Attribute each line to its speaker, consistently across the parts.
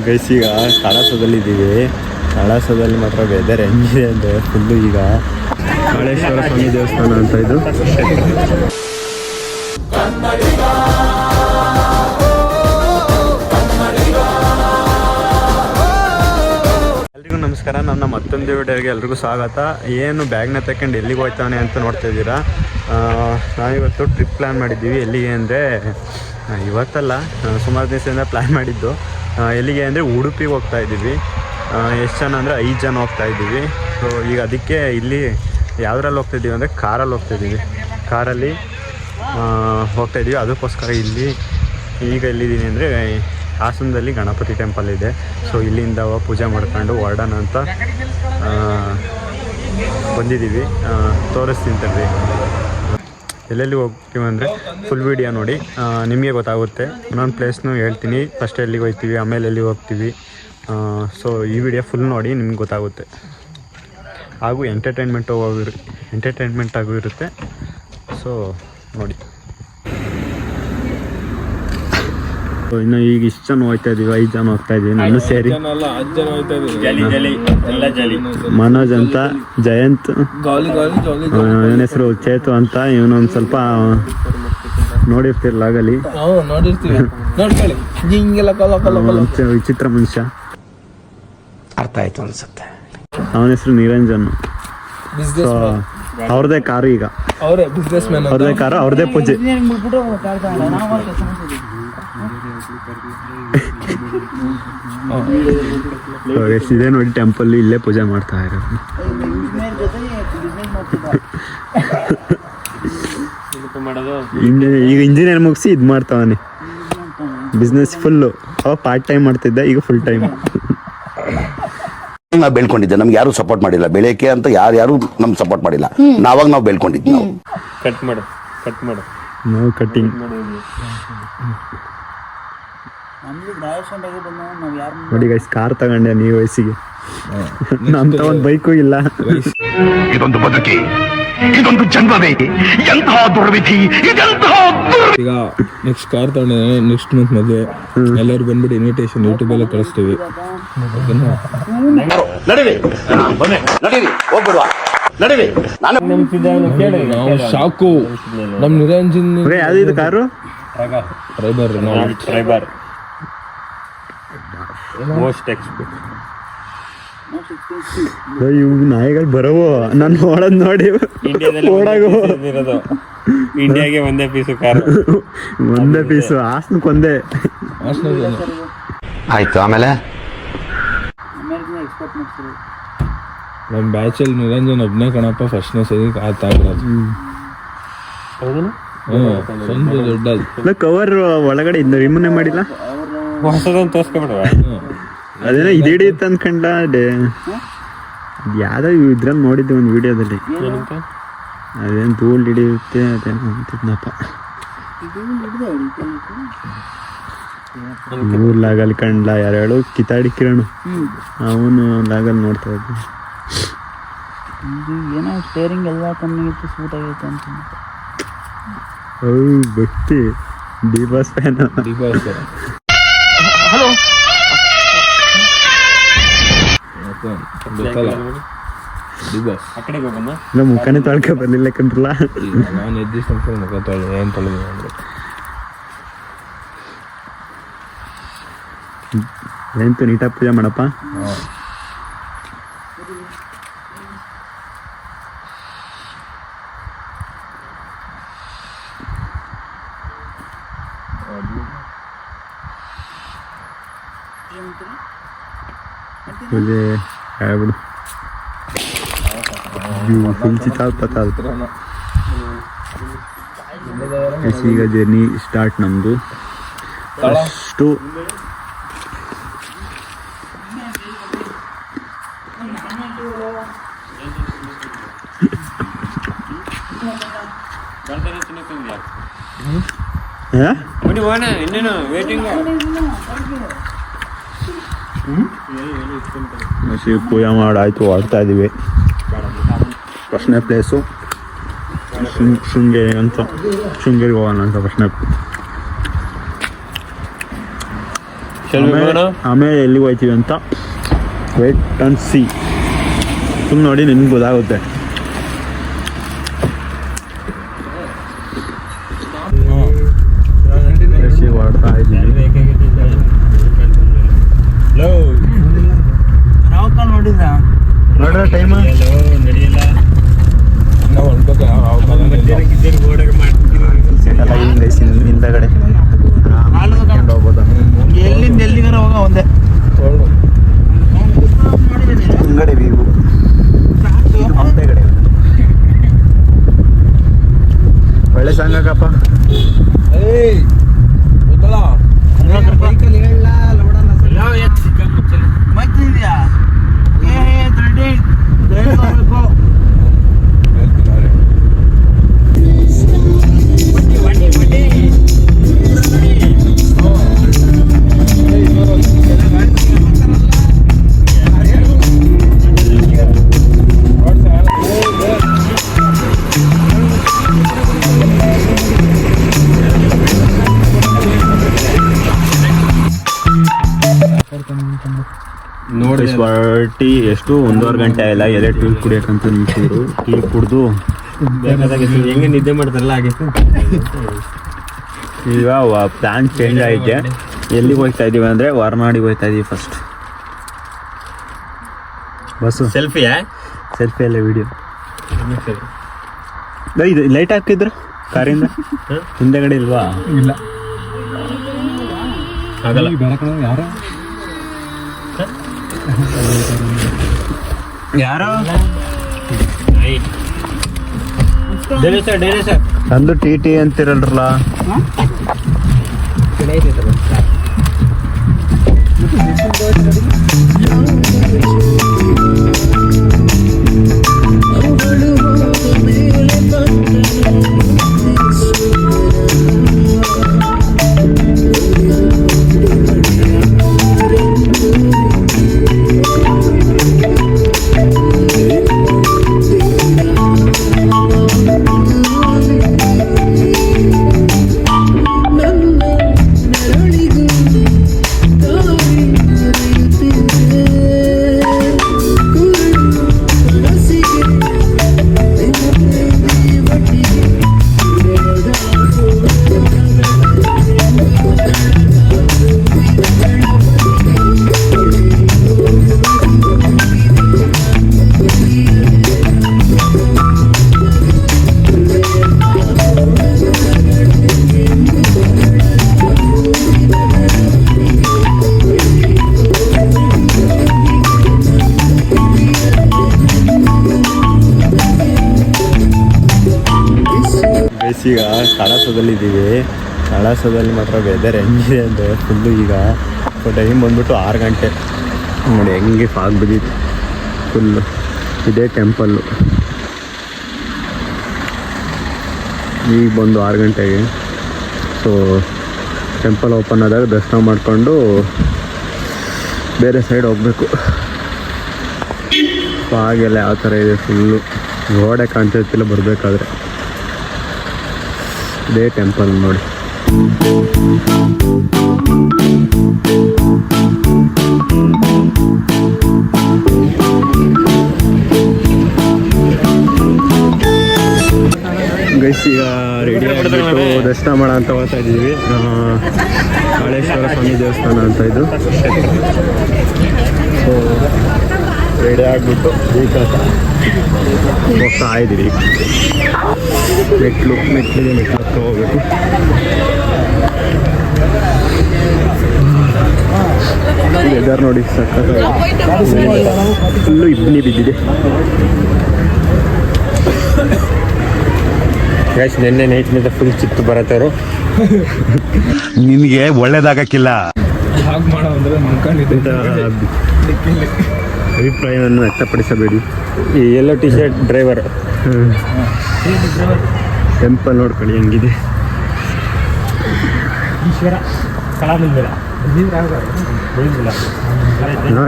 Speaker 1: Guys ಈಗ ಕಳಸದಲ್ಲಿದ್ದೀವಿ. ಕಳಸದಲ್ಲಿ ಮಾತ್ರ weather ಹೆಂಗಿದೆ ಅಂದರೆ ಫುಲ್ಲು ಈಗ ಕಾಳೇಶ್ವರ ಸ್ವಾಮಿ ದೇವಸ್ಥಾನ ಅಂತ ಇದು. ಎಲ್ರಿಗೂ ನಮಸ್ಕಾರ. ನನ್ನ ಮತ್ತೊಂದು ವಿಡಿಯೋಗೆ ಎಲ್ರಿಗೂ ಸ್ವಾಗತ. ಏನು ಬ್ಯಾಗ್ನ ತಗೊಂಡು ಎಲ್ಲಿಗೆ ಹೋಗ್ತಾನೆ ಅಂತ ನೋಡ್ತಾ ಇದ್ದೀರಾ. ನಾವಿವತ್ತು ಟ್ರಿಪ್ ಪ್ಲ್ಯಾನ್ ಮಾಡಿದ್ದೀವಿ. ಎಲ್ಲಿಗೆ ಅಂದರೆ ಇವತ್ತಲ್ಲ, ಸುಮಾರು ದಿವಸದಿಂದ ಪ್ಲ್ಯಾನ್ ಮಾಡಿದ್ದು. ಎಲ್ಲಿಗೆ ಅಂದರೆ ಉಡುಪಿಗೆ ಹೋಗ್ತಾ ಇದ್ದೀವಿ. ಎಷ್ಟು ಜನ ಅಂದರೆ 5 ಜನ ಹೋಗ್ತಾ ಇದ್ದೀವಿ. ಸೊ ಈಗ ಅದಕ್ಕೆ ಇಲ್ಲಿ ಯಾವುದ್ರಲ್ಲಿ ಹೋಗ್ತಾಯಿದ್ದೀವಿ ಅಂದರೆ ಕಾರಲ್ಲಿ ಹೋಗ್ತಾಯಿದ್ದೀವಿ. ಕಾರಲ್ಲಿ ಹೋಗ್ತಾಯಿದ್ದೀವಿ. ಅದಕ್ಕೋಸ್ಕರ ಈಗ ಎಲ್ಲಿದ್ದೀನಿ ಅಂದರೆ ಹಾಸನದಲ್ಲಿ ಗಣಪತಿ ಟೆಂಪಲ್ ಇದೆ. ಸೊ ಇಲ್ಲಿಂದ ಪೂಜೆ ಮಾಡ್ಕೊಂಡು ಹೊರಡೋಣ ಅಂತ ಬಂದಿದ್ದೀವಿ. ತೋರಿಸ್ತೀನಿ ತರ್ರಿ. ಎಲ್ಲೆಲ್ಲಿ ಹೋಗ್ತೀವಿ ಅಂದರೆ ಫುಲ್ ವೀಡಿಯೋ ನೋಡಿ, ನಿಮಗೆ ಗೊತ್ತಾಗುತ್ತೆ. ಒಂದೊಂದು ಪ್ಲೇಸ್ನೂ ಹೇಳ್ತೀನಿ. ಫಸ್ಟ್ ಎಲ್ಲಿಗೆ ಹೋಗ್ತೀವಿ, ಆಮೇಲೆ ಎಲ್ಲಿಗೆ ಹೋಗ್ತೀವಿ. ಸೊ ಈ ವಿಡಿಯೋ ಫುಲ್ ನೋಡಿ, ನಿಮ್ಗೆ ಗೊತ್ತಾಗುತ್ತೆ. ಹಾಗೂ ಎಂಟರ್ಟೈನ್ಮೆಂಟ್ ಆಗೂ ಇರುತ್ತೆ. ಸೊ ನೋಡಿ. ಇನ್ನು ಈಗ ಇಷ್ಟು ಜನ ಹೋಗ್ತಾ ಇದೀವಿ. 5 ಜನ ಹೋಗ್ತಾ ಇದೀವಿ, ನಾನು ಸೇರಿ. ಮನೋಜ್ ಅಂತ, ಜಯಂತ್, ನನ್ನ ಹೆಸರು ಚೇತು ಅಂತ. ಇವನೊಂದು ಸ್ವಲ್ಪ ನೋಡಿರ್ತಿರ್ಲ ಆಗಲಿ, ವಿಚಿತ್ರ ಮನುಷ್ಯ,
Speaker 2: ಅರ್ಥ ಆಯ್ತು ಅನ್ಸುತ್ತೆ.
Speaker 1: ಅವನ ಹೆಸರು ನಿರಂಜನ್. ಸೊ ಅವ್ರದೇ ಕಾರು, ಈಗ ಅವ್ರದೇ ಕಾರು, ಅವ್ರದೇ ಪೂಜೆ. ಎಷ್ಟಿದೆ ನೋಡಿ ಟೆಂಪಲ್, ಇಲ್ಲೇ ಪೂಜೆ ಮಾಡ್ತಾ ಇರೋದು. ಈಗ ಇಂಜಿನಿಯರ್ ಮುಗಿಸಿ ಇದು ಮಾಡ್ತಾವನೆ ಬಿಸ್ನೆಸ್ ಫುಲ್ಲು. ಅವ ಪಾರ್ಟ್ ಟೈಮ್ ಮಾಡ್ತಿದ್ದ, ಈಗ ಫುಲ್ ಟೈಮ್.
Speaker 3: ನಾವು ಬೆಳ್ಕೊಂಡಿದ್ದೆ, ನಮ್ಗೆ ಯಾರು ಸಪೋರ್ಟ್ ಮಾಡಿಲ್ಲ. ಬೆಳೆಯಕ್ಕೆ ಅಂತ ಯಾರು ನಮ್ಗೆ ಸಪೋರ್ಟ್ ಮಾಡಿಲ್ಲ. ನಾವು ಬೆಳ್ಕೊಂಡಿದ್ವಿ. ನಾವು
Speaker 1: ಕಟ್ ಮಾಡು ನಾವು ಕಟ್ಟಿಂಗ್. ನೋಡಿ ಗೈಸ್, ಕಾರ್ ತಗೊಂಡೆ ನೀವು ವಯಸ್ಸಿಗೆ. ನಮ್ತ ಒಂದು ಬೈಕು ಇಲ್ಲ.
Speaker 3: ಇದೊಂದು ಬದುಕಿ, ಇದೊಂದು ಜನ್ಮವೇ, ಎಂತಹ ದುರ್ವಿಧಿ, ಇದೆಂತಹ.
Speaker 4: ಈಗ ನೆಕ್ಸ್ಟ್ ಕಾರ್ ತಗೊಂಡೆ, ನೆಕ್ಸ್ಟ್ ಮಂತ್ ಮದುವೆ. ಎಲ್ಲರೂ ಬಂದ್ಬಿಟ್ಟು ಇನ್ವಿಟೇಷನ್ ಯೂಟ್ಯೂಬ್ ಎಲ್ಲ ಕಳಿಸ್ತೀವಿ. ನಾವು ಶಾಕು. ನಮ್ ನಿರಂಜನ್
Speaker 1: ಯಾವ್ದು ಕಾರು?
Speaker 4: Triber
Speaker 1: most expect. ಇವ್ ನಾಯಿಗಳು ಬರವು, ನಾನು ನೋಡೋದ್ ನೋಡಿ ಓಡಾಗು.
Speaker 2: ಇಂಡಿಯಾಗೆ ಒಂದೇ ಪೀಸು ಕಾರು,
Speaker 1: ಒಂದೇ ಪೀಸು. ಹಾಸನಕ್ಕೆ ಒಂದೇ.
Speaker 2: ಆಯ್ತು. ಆಮೇಲೆ
Speaker 4: ನಮ್ ಬ್ಯಾಚಲ್ಲಿ ನಿರಂಜನ್ ಒಬ್ನೇ ಕಣಪ್ಪ ಫಸ್ಟ್ನೇ ಸರಿ ಕಾರ್ ತಗೊಂಡಿರೋದು.
Speaker 1: ದೊಡ್ಡ ಕವರ್ ಒಳಗಡೆ ಇದ್ದ ರಿಮೂವ್ ಮಾಡಿಲ್ಲ.
Speaker 2: ಹೊಸದೊಂದು ತೋರ್ಸ್ಕೊಬಿಡುವ.
Speaker 1: ಅದೇನೋ ಇದು ಹಿಡಿಯುತ್ತೆ ಅಂದ್ಕೊಂಡ. ಯಾವ್ದೋ ಇದ್ರಲ್ಲಿ ನೋಡಿದ್ದೆ ಒಂದು ವಿಡಿಯೋದಲ್ಲಿ. ಅದೇನು ಧೂಳು ಹಿಡಿಯುತ್ತೆ ಅದೇನೋ ಅಂತಿದ್ನಪ್ಪ. ಮೂರು ಲಾಗಲ್ಲಿ ಕಂಡ್ಲ ಯಾರು ಕಿತಾಡಿ ಕಿರಣ್, ಅವನು ಲಾಗಲ್ಲಿ ನೋಡ್ತಾ ಇದ್ದ.
Speaker 5: ಏನೋ ಸ್ಟೇರಿಂಗ್ ಎಲ್ಲ ಕಮ್ಮಿ ಇತ್ತು, ಸೂಟ್ ಆಗೈತೆ ಅಂತ.
Speaker 1: ಭಕ್ತಿ ಡಿಬಾಸ್ ಫ್ಯಾನ್.
Speaker 5: ಹಲೋ
Speaker 1: ಇಲ್ಲ, ಮುಖನೇ ತೊಳ್ಕ ಬರ್ಲಿಲ್ಲ ಕಂಡ್ರಲ್ಲ.
Speaker 4: ನಾನು ಎದ್ದಿಷ್ಟು ಮುಖ ತೊಳೆ ಏನು ತೊಳೆದ ಅಂದ್ರೆ
Speaker 1: ಎಂತು ನೀಟಾಗಿ ಪೂಜೆ ಮಾಡಪ್ಪ. ಪೂಜೆ ಹೇಳ್ಬಿಡು. ಫುಲ್ ಚಿತ್ತಾಲ್ಪತ್ತಾಲ್. ಈಗ ಜರ್ನಿ ಸ್ಟಾರ್ಟ್ ನಮ್ಮದು. ಫಸ್ಟು
Speaker 2: ಇನ್ನೇನು ವೇಟಿಂಗ್.
Speaker 1: ಪೂಜೆ ಮಾಡಾಯ್ತು, ಹೊರಡ್ತಾ ಇದ್ದೀವಿ. ಫಸ್ಟ್ನೇ ಪ್ಲೇಸು ಶೃಂಗೇರಿ ಅಂತ, ಶೃಂಗೇರಿಗೆ ಹೋಗೋಣ ಅಂತ. ಫಸ್ಟ್ನೇ ಆಮೇಲೆ ಎಲ್ಲಿಗೆ ಹೋಗ್ತೀವಿ ಅಂತ ವೇಟ್ ಅಂಡ್ ಸಿ. ಸುಮ್ಮನೆ ನೋಡಿ ನಿಮ್ಗೆ ಗೊತ್ತಾಗುತ್ತೆ. ಹೊಡ್ತಾ ಇದ್ದೀವಿ. ನೋಡ್ರ ಟೈಮ್
Speaker 4: ನಾವು
Speaker 1: ಹಿಂದಗಡೆ ಹೋಗ್ಬೋದ.
Speaker 5: ಎಲ್ಲಿಂದ ಎಲ್ಲಿಗಾರ ಹೋಗ ಒಂದೇ
Speaker 1: ಹಿಂಗಡೆ ವ್ಯೂ ಮುಂದೆಗಡೆ ಒಳ್ಳೆ ಸಾಂಗಕ್ಕಪ್ಪ. ನೋಡಿ ಟೀ ಎಷ್ಟು 1.5 ಗಂಟೆ ಆಯಿಲ್ಲ. ಎಲೆ ಟೀ ಕುಡಿಯೋಕ್ಕಂತ ನಿಂತಿದ್ರು. ಟೀ ಕುಡಿದು
Speaker 2: ಹೆಂಗೆ ನಿದ್ದೆ ಮಾಡ್ತಾರಲ್ಲ ಆಗಿತ್ತು.
Speaker 1: ಈಗ ಪ್ಲಾನ್ ಚೇಂಜ್ ಆಗಿದೆ. ಎಲ್ಲಿಗೆ ಹೋಗ್ತಾ ಇದ್ದೀವಿ ಅಂದರೆ ಹೊರನಾಡಿಗೆ ಹೋಗ್ತಾ ಇದ್ದೀವಿ. ಫಸ್ಟ್ ಬಸ್ಸು
Speaker 2: ಸೆಲ್ಫಿಯಾ
Speaker 1: ಎಲ್ಲ ವಿಡಿಯೋ ಇದು ಲೈಟ್ ಹಾಕಿದ್ರು ಕಾರಿಂದ ಹಿಂದೆಗಡೆ ಇಲ್ವಾ?
Speaker 4: ಇಲ್ಲ
Speaker 2: ಆಗಲ್ಲ.
Speaker 1: ಯಾರೋ
Speaker 2: ಡೈಲಿ ಸರ್
Speaker 1: ಅಂದು ಟಿ ಅಂತಿರಲ್ರಲ್ಲ. ಈಗ ಕಳಸದಲ್ಲಿದ್ದೀವಿ. ಕಳಸದಲ್ಲಿ ಮಾತ್ರ ವೆದರ್ ಹೆಂಗಿದೆ ಅಂದರೆ ಫುಲ್ಲು ಈಗ ಟೈಮ್ ಬಂದ್ಬಿಟ್ಟು 6 ಗಂಟೆ. ನೋಡಿ ಹೆಂಗೆ ಫಾಗ್ ಬಿದ್ದಿತ್ತು ಫುಲ್ಲು. ಇದೇ ಟೆಂಪಲ್ಲು. ಈಗ ಬಂದು 6 ಗಂಟೆಗೆ. ಸೊ ಟೆಂಪಲ್ ಓಪನ್ ಆದಾಗ ದರ್ಶನ ಮಾಡಿಕೊಂಡು ಬೇರೆ ಸೈಡ್ ಹೋಗಬೇಕು. ಫಾಗೆಲ್ಲ ಯಾವ ಥರ ಇದೆ ಫುಲ್ಲು. ಗೋಡೆ ಕಾಣ್ತಿರ್ತಿಲ್ಲ ಬರಬೇಕಾದ್ರೆ. ಇದೇ ಟೆಂಪಲ್ ನೋಡಿ. ಗೈಸ್ ಈಗ ರೆಡಿ ಆಗಿಬಿಟ್ಟು ದರ್ಶನ ಮಾಡೋ ಅಂತ ಹೋಗ್ತಾ ಇದ್ದೀವಿ. ಕಾಳೇಶ್ವರ ಸ್ವಾಮಿ ದೇವಸ್ಥಾನ ಅಂತ ಇದು. ಸೊ ರೆಡಿ ಆಗಿಬಿಟ್ಟು ಈಗ ಹೋಗ್ತಾ ಇದ್ದೀವಿ. ಮೆಟ್ಲಿಗೆ ಹತ್ರ ಹೋಗ್ಬೇಕು. ವೆದರ್ ನೋಡಿ ಸಕ್ಕತ್ತಾಗಿ ಫುಲ್ಲು ಇಬ್ಬನಿ ಬಿದ್ದಿದೆ.
Speaker 2: ನಿನ್ನೆ ನೈಟ್ನಿಂದ ಫುಲ್ ಚಿತ್ತು ಬರತ್ತವರು.
Speaker 3: ನಿನಗೆ ಒಳ್ಳೇದಾಗಕ್ಕಿಲ್ಲ.
Speaker 4: ಹಾಗೆ ಮಾಡೋ ಅಂದರೆ ಅನ್ಕೊಂಡಿದ್ದೆ.
Speaker 1: ಅಭಿಪ್ರಾಯವನ್ನು ವ್ಯಕ್ತಪಡಿಸಬೇಡಿ.
Speaker 2: ಈ yellow T shirt driver
Speaker 1: temple ನೋಡ್ಕೊಳ್ಳಿ ಹೆಂಗಿದೆ.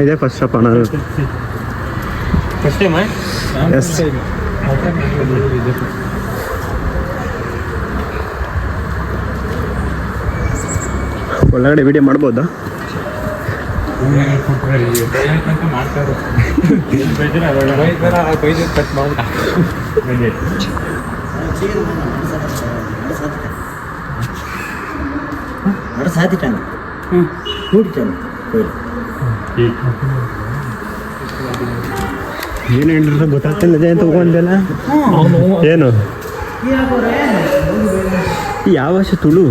Speaker 1: ಇದೆ first of all
Speaker 2: first time.
Speaker 1: Yes ಒಳಗಡೆ ವಿಡಿಯೋ ಮಾಡ್ಬೋದಾ? ಏನು ಹೇಳಿದ್ರು ಗೊತ್ತಾಗ್ತಿಲ್ಲ ಜಯ ತಗೊಂಡೆಲ್ಲ ಏನು ಯಾವ ಭಾಷೆ ತುಳು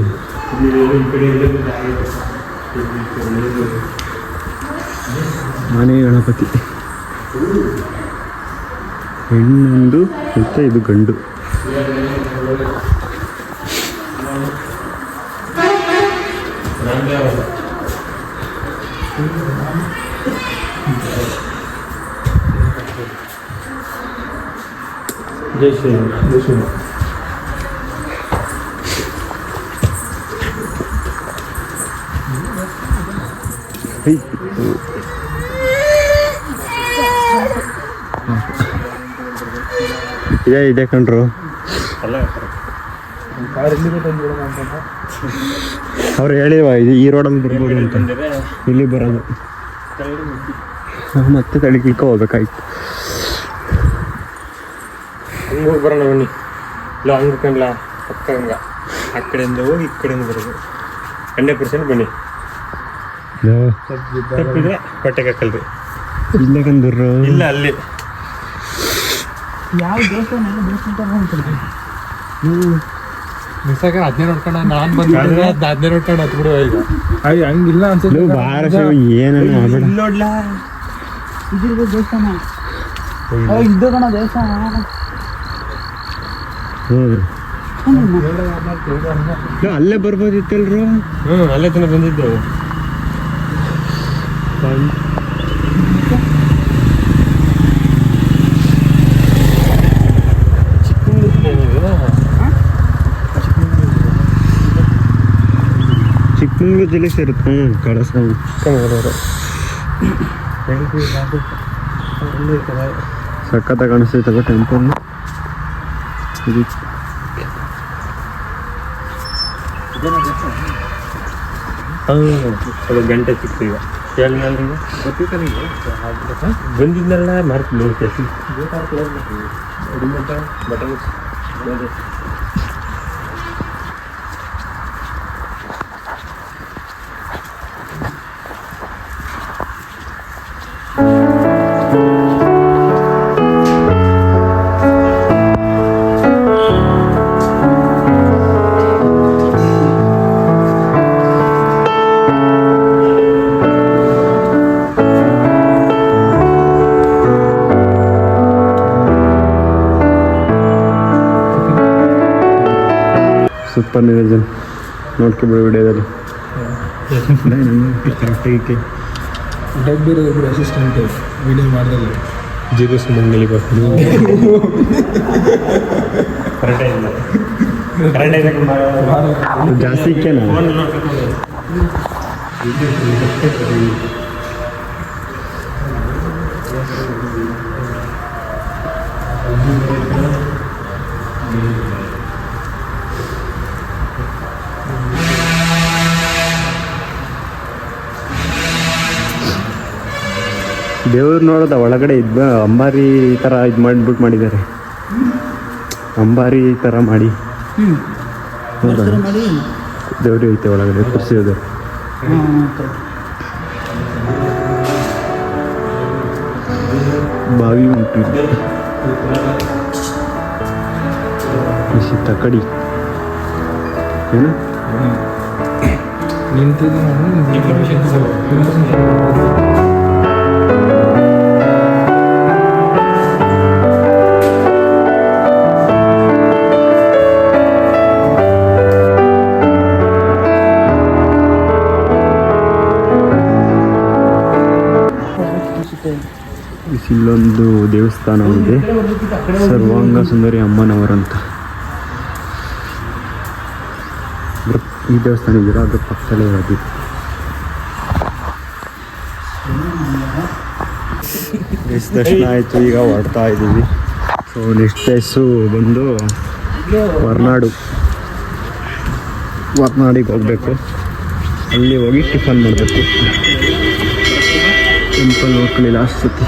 Speaker 1: ಮನೆ ಗಣಪತಿ ಹೆಣ್ಣೊಂದು ಮತ್ತೆ ಇದು ಗಂಡು
Speaker 2: ಜೈ ಶ್ರೀರಾಮ್ ಜೈ ಶ್ರೀರಾಮ್.
Speaker 1: ಇದೆ ಕಣ್ರು ಅವ್ರು ಹೇಳಿವ ಇದು ಈ ರೋಡಲ್ಲಿ ಬರ್ಬೋದು ಅಂತ ಇಲ್ಲಿ ಬರೋದು ನಾವು ಮತ್ತೆ ತಳಿಕ ಹೋಗ್ಬೇಕಾಯ್ತು
Speaker 2: ಹಂಗೆ ಹೋಗಿ ಬರೋಣ ಬನ್ನಿ ಇಲ್ಲ ಹಂಗೆ ಕಂಡ್ಲ ಪಕ್ಕ ಹಂಗ ಆ ಕಡೆಯಿಂದ ಹೋಗಿ ಈ ಕಡೆಯಿಂದ ಬರೋದು 100% ಬನ್ನಿ ತಪ್ಪಿದ್ರೆ ಹೊಟ್ಟೆಗೆ ಹಾಕಲ್ರಿ
Speaker 1: ಇಲ್ಲೇ ಕಂದ್ರು
Speaker 2: ಇಲ್ಲ ಅಲ್ಲಿ
Speaker 5: ಯಾವ ದೇವಸ್ಥಾನ
Speaker 4: ಮಿಸ್ಸಾಗ ಅದನ್ನೇ ನೋಡ್ಕೊಂಡು ನಾನು ಬಂದಿದ್ದೆ ಅದನ್ನೇ ನೋಡ್ಕೊಂಡು ಹತ್ತು ಬಿಡುವ ಈಗ ಅಯ್ಯ ಹಂಗಿಲ್ಲ ಅನ್ಸುತ್ತೆ
Speaker 1: ನೀವು ಬಾರ ಏನನ್ನು ಆಗ್ಬೇಡ
Speaker 2: ನೋಡ್ಲಾ
Speaker 5: ಇದಿರ್ಬೋದು ದೇವಸ್ಥಾನ ಇದ್ದು ಕಣ ದೇವಸ್ಥಾನ
Speaker 1: ಹೌದು ಅಲ್ಲೇ ಬರ್ಬೋದಿತ್ತಲ್ರು
Speaker 2: ಅಲ್ಲೇ ತನಕ ಬಂದಿದ್ದು
Speaker 1: ಚಿಕ್ಕಮಂಗ್ಳೂರು ಜಿಲ್ಲೆ ಸೇರುತ್ತೆ ಕಳಸ ಸಖತ್ತ ಕಾಣಿಸ್ತೈತಲ್ಲ ಟೆಂಪಲ್ ಇದು
Speaker 2: ಅದು ಗಂಟೆ ಸಿಕ್ತು ಈಗ ಕೇಳಿನಲ್ರಿ ಬಂದಿದ್ನೆಲ್ಲ ಮಾರ್ಕ್ ನೋಡಿ ಬಟನ್
Speaker 1: ಸೂಪರ್ ನಿರಂಜನ್ ನೋಡ್ಕೊಬಿಡಿ ವಿಡಿಯೋದಲ್ಲಿ ಕರೆಕ್ಟಾಗಿ
Speaker 4: ಡಬ್ಬಿರೋ ಒಬ್ಬರು ಅಸಿಸ್ಟೆಂಟ್ ವಿಡಿಯೋ ಮಾಡಿದಲ್ಲಿ
Speaker 2: ಜೀರೋ ಸುಮ್ಮನೆ ಬರ್ತೀನಿ
Speaker 1: ಜಾಸ್ತಿ ಇಕ್ಕೇನಾ ದೇವ್ರು ನೋಡೋದ ಒಳಗಡೆ ಇದ್ದ ಅಂಬಾರಿ ಥರ ಇದು ಮಾಡಿದ್ದಾರೆ ಅಂಬಾರಿ ಥರ ಮಾಡಿ ಹೌದಾ ದೇವ್ರು ಐತೆ ಒಳಗಡೆ ಕುರ್ಸಿಯೋದು ಬಾವಿ ಉಂಟು ತಕಡಿ ಏನು
Speaker 4: ನಿಂತಿದ್ದು
Speaker 1: ಇಲ್ಲೊಂದು ದೇವಸ್ಥಾನ ಇದೆ ಸರ್ವಾಂಗ ಸುಂದರಿ ಅಮ್ಮನವರಂತ ಈ ದೇವಸ್ಥಾನ ಇದೀರ ಅದ್ರ ಪಕ್ಕದಲ್ಲೇ ಇರೋದು ದರ್ಶನ ಆಯಿತು ಈಗ ಹೊರಡ್ತಾ ಇದ್ದೀವಿ ಸೊ ನೆಕ್ಸ್ಟ್ ಪ್ಲೇಸು ಬಂದು ಹೊರ್ನಾಡಿಗೆ ಹೋಗಬೇಕು ಅಲ್ಲಿ ಹೋಗಿ ಟಿಫನ್ ಮಾಡಬೇಕು ಟೆಂಪಲ್ ನೋಡ್ಕೊಳ್ಳಿ ಲಾಸ್ಟ್ ಸತಿ.